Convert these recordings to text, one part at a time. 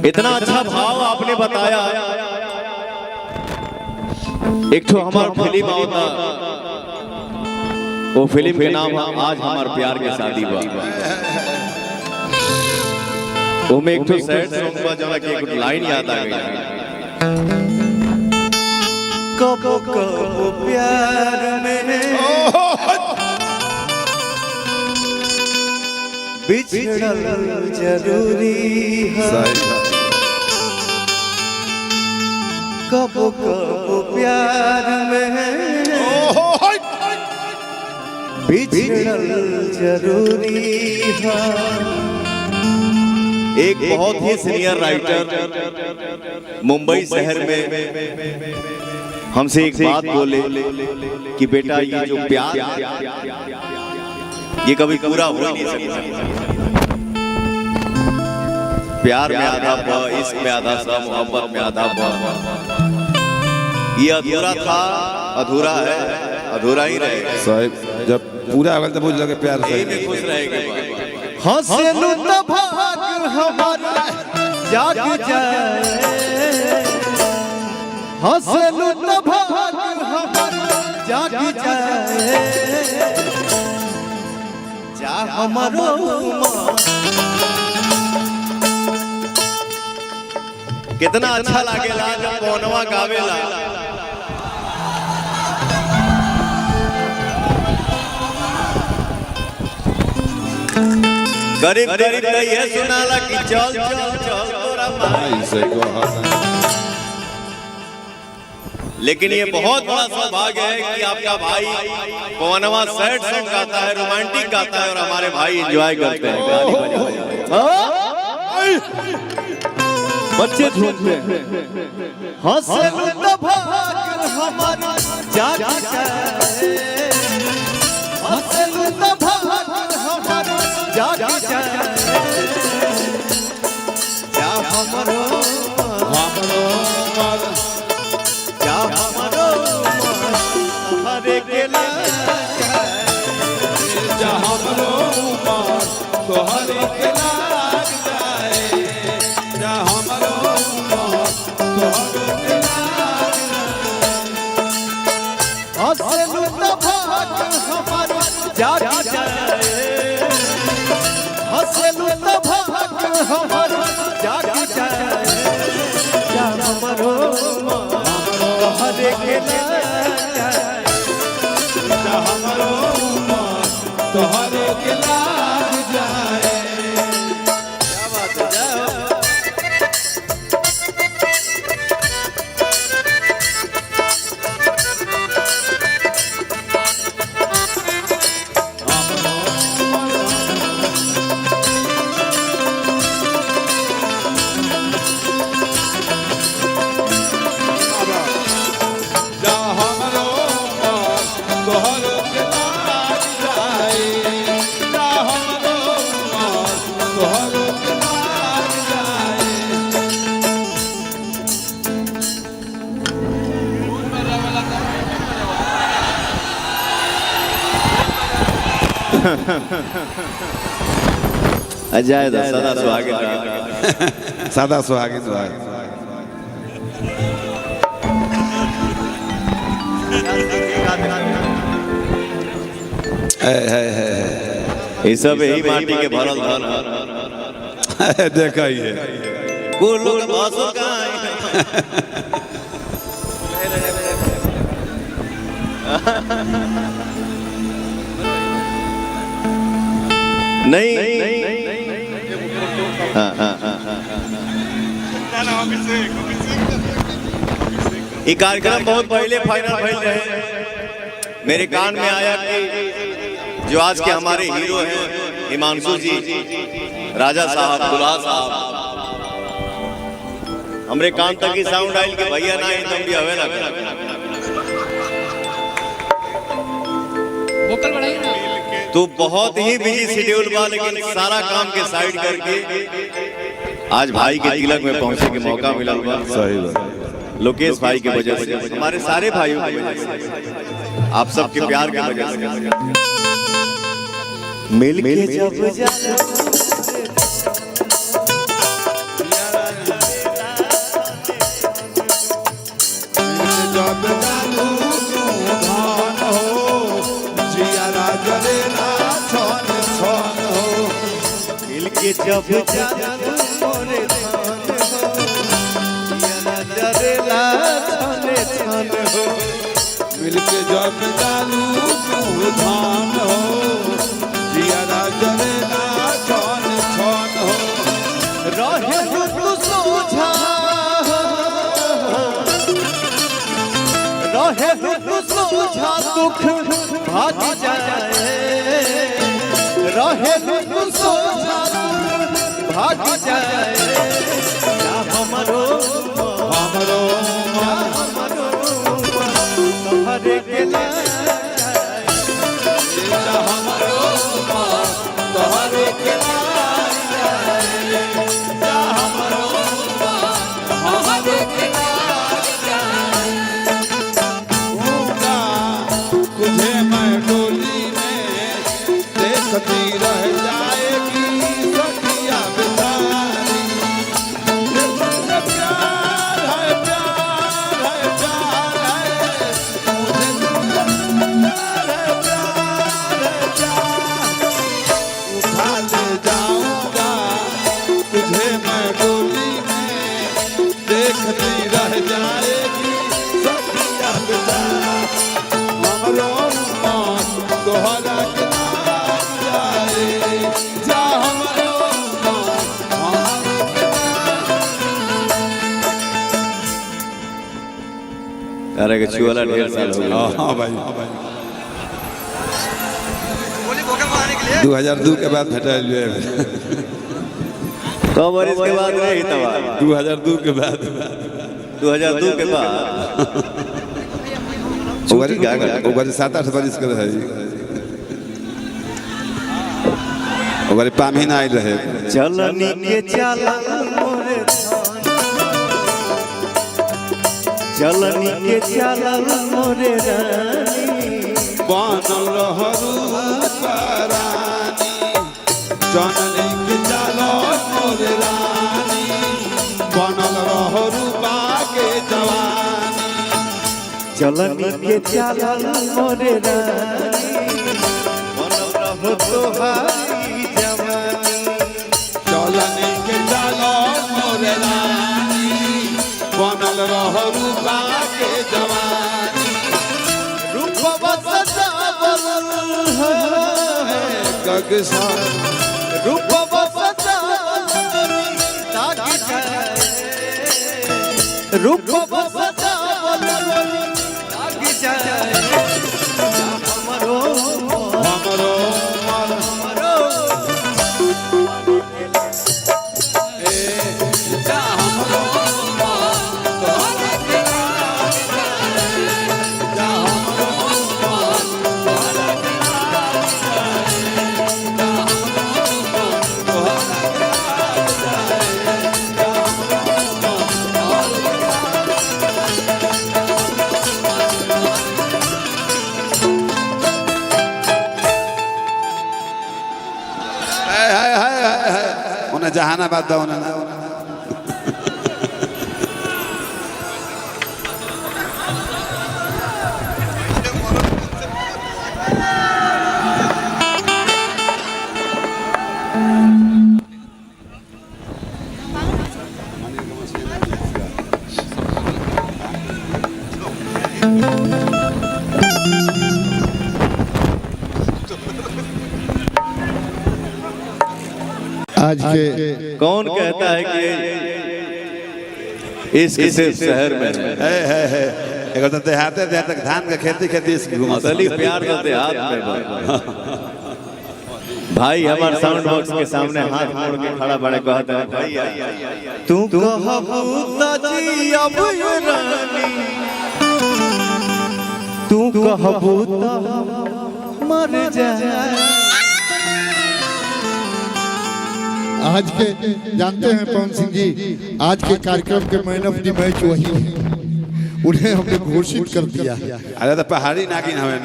इतना अच्छा भाव आपने बताया। एक तो हमारा फिल्म होता, वो फिल्म के नाम आज हमार प्यार के शादी बा। वो में एक तो सैड सॉन्ग बा जहाँ की एक लाइन याद आ गई, कबो कबो प्यार में बिछड़ल जरूरी है, कबो कबो प्यार में बिछड़ल जरूरी है। एक बहुत ही सीनियर राइटर मुंबई शहर में हमसे एक बात बोले कि बेटा ये जो प्यार ये कभी पूरा हो नहीं सकता। प्यार में आधा ब, इश्क में आधा सा, मोहब्बत में आधा ब। ये अधूरा था, अधूरा है, अधूरा ही रहेगा। साहब जब पूरा होगा तब मुझे लगे प्यार से में खुश रहेंगे। हंसलू तो भाग हमारा जाग जाए, हंसलू तो भाग हमारा जाग जाए, जा हमारो कितना अच्छा लागेला जब कौनवा गावेला। गरीब गरीब ये सुनाला कि चल चल चल तोरा माई से को। लेकिन ये बहुत बड़ा सौभाग्य है कि आपका भाई पवनवा सैड सॉन्ग गाता है, रोमांटिक गाता है और हमारे भाई एंजॉय करते हैं। बच्चे झूमते हैं। हंसलू तो भाग हमारा जाग जाए, हंसलू तो भाग हमारा जाग जाए, जा हमरो जा हमरो हरे के लाग जाए, जा हमरो तो हरे के लाग जाए, जा हमरो तो हरे के लाग जाए। हंसलू तो भाग हमारा जाग जाए, हंसलू तो भाग हमारा जाग जाए, जा हमरो हरे के लाग जाए, जा हमरो तो हरे के लाग जाए। क्या बात है, जाओ। अजय सदा सुहागिन रहा, सदा सुहागिन रहा। ये सब यही माटी के भरल धन देखा ही है। कुल लोग भाषण कहाँ है? नहीं ये कार्यक्रम बहुत पहले फाइनल भइल रहे। मेरे कान में आया कि जो आज के हमारे हीरो हैं हिमांशु जी, राजा साहब, दुल्हा साहब, हमरे कान तक ही साउंड आयल कि भैया ना तुम भी हवे ना वोकल बढ़ाइए ना। तो बहुत ही बिजी शेड्यूल बा, लेकिन सारा काम के साइड करके आज भाई के तिलक में पहुंचे के मौका मिला। सही बात। लोकेश भाई की वजह से, हमारे सारे भाइयों की वजह से, आप सबके प्यार की वजह से मिल के जब के जब जादू मोरे धान हो जिया जरेला छने छन हो मिलके जब चालू तू धान हो जिया जरेला छन छन हो रहे तू सोझा रहे तू सोझा दुख भाग जाए रहे तू सोझा दुख भाग जाए या हमरो हमरो तोहरे के लाए हमरो तोहरे के तुझे मैं डोली में देखती रह जाएगी सखिया बेचारी प्यार है प्यार है प्यार है मुझे प्यार है प्यार है प्यार उठा ले जाऊंगा तुझे मैं डोली में देखती रह जाएगी सखिया बेचारी तोहरा जाए जा अरे के चुवाला ढेर साल हो गया। हाँ भाई 2002 के बाद भेटल तो बार इसके बाद नहीं तब 2002 के बाद 2002 के बाद ओकर 7-8 बरिस के रहे ओकर पामी ना आइल रहे चलनी के चलन मोरे चलनी के चलन मोरे रानी बनल रहरु रानी चलनी के चलन मोरे रानी बनल रहरु बाके जवानी चलनी के चलन मोरे रानी बनल रहो तोहारी जवानी चलनी के चलन मोरे रानी बनल रहरु बाके जवानी रूपवा सजावल है गगसा रूपवा सजावल ताकि जाए रूपवा सजावल ताकि जाए हमरो हमरो उन्हें जहानाबाद दो उन्हें आज के कौन कहता है कि इसके सिर्फ शहर में है एगो तो देहाते तक धान का खेती इसकी घूम असली प्यार तो देहात में भाई हमारे साउंड बॉक्स के सामने हाथ मोड़ के खड़ा बड़े कहता है भाई तू कहबूता जी अब रानी तू कहबूता मर जाए आज के जानते हैं पवन सिंह जी आज के कार्यक्रम के मैन ऑफ द मैच वही है उन्हें हमने घोषित कर दिया अरे तो पहाड़ी नागिन हमें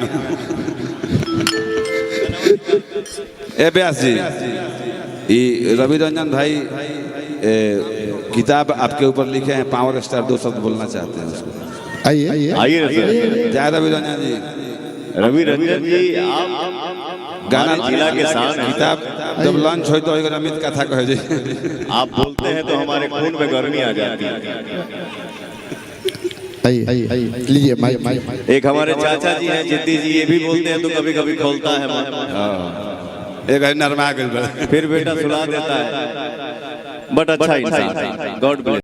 ए व्यास जी ये रवि रंजन भाई किताब आपके ऊपर लिखे हैं पावर स्टार 2 शब्द बोलना चाहते हैं उसको आइए आइए जय रवि रंजन जी रवि रंजन जी आप गाना हमारे जिला के शान है। किताब जब लॉन्च हो तो एक अमित कथा कहे जी। आप बोलते हैं तो हमारे खून में गर्मी आ जाती है। लीजिए माइक। एक हमारे चाचा जी हैं जिद्दी जी, ये भी बोलते हैं तो कभी कभी खोलता है मन। एक है नरमा गल फिर बेटा सुना देता है, बट अच्छा इंसान। God bless.